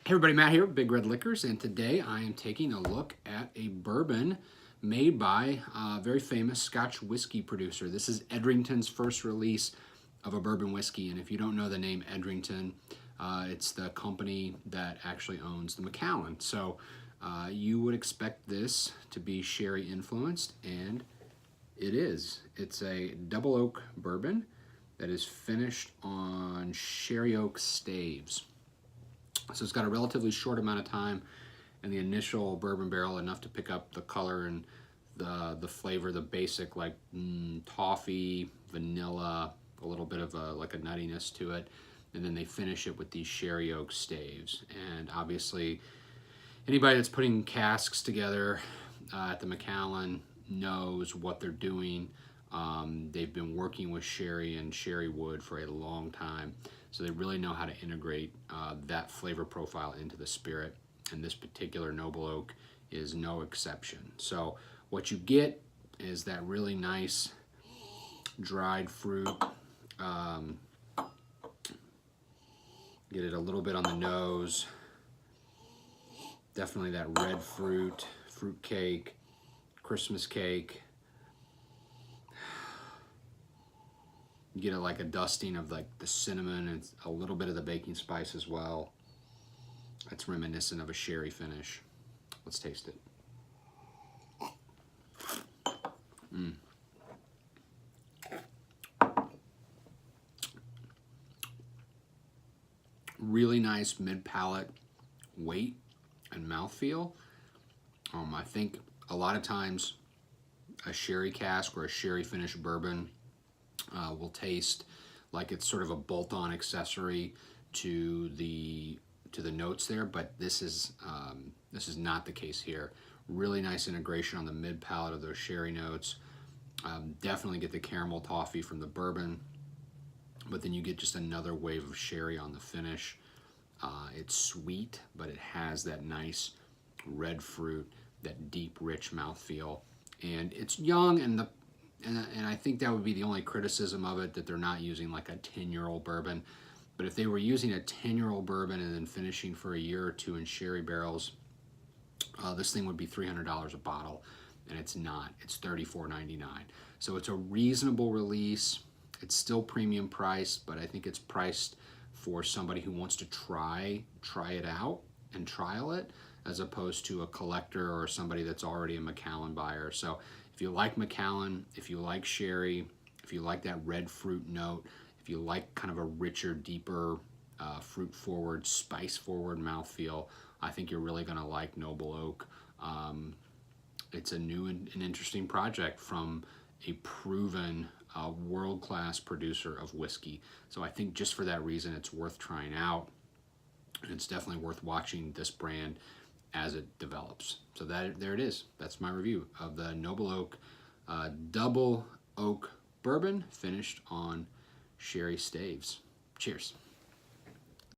Hey everybody, Matt here with Big Red Liquors, and today I am taking a look at a bourbon made by a very famous Scotch whiskey producer. This is Edrington's first release of a bourbon whiskey, and if you don't know the name Edrington, it's the company that actually owns the Macallan. So you would expect this to be sherry influenced, and it is. It's a double oak bourbon that is finished on sherry oak staves. So it's got a relatively short amount of time in the initial bourbon barrel, enough to pick up the color and the flavor, the basic like toffee, vanilla, a little bit of like a nuttiness to it, and then they finish it with these sherry oak staves. And obviously, anybody that's putting casks together at the Macallan knows what they're doing. They've been working with sherry and sherry wood for a long time, so they really know how to integrate that flavor profile into the spirit, and this particular noble oak is no exception. So what you get is that really nice dried fruit. Get it a little bit on the nose. Definitely that red fruit cake, Christmas cake. You get like a dusting of like the cinnamon and a little bit of the baking spice as well. It's reminiscent of a sherry finish. Let's taste it. Really nice mid-palate weight and mouthfeel. I think a lot of times a sherry cask or a sherry finished bourbon will taste like it's sort of a bolt-on accessory to the notes there, but this is not the case here. Really nice integration on the mid palate of those sherry notes. Definitely get the caramel toffee from the bourbon, but then you get just another wave of sherry on the finish. It's sweet, but it has that nice red fruit, that deep, rich mouthfeel, and it's young, and I think that would be the only criticism of it, that they're not using like a 10-year-old bourbon. But if they were using a 10-year-old bourbon and then finishing for a year or two in sherry barrels, this thing would be $300 a bottle, and it's not. It's $34.99. So it's a reasonable release. It's still premium priced, but I think it's priced for somebody who wants to try it out and trial it, as opposed to a collector or somebody that's already a Macallan buyer. So if you like Macallan, if you like sherry, if you like that red fruit note, if you like kind of a richer, deeper, fruit-forward, spice-forward mouthfeel, I think you're really gonna like Noble Oak. It's a new and interesting project from a proven world-class producer of whiskey. So I think just for that reason, it's worth trying out. And it's definitely worth watching this brand as it develops. So there it is. That's my review of the Noble Oak Double Oak Bourbon finished on sherry staves. Cheers.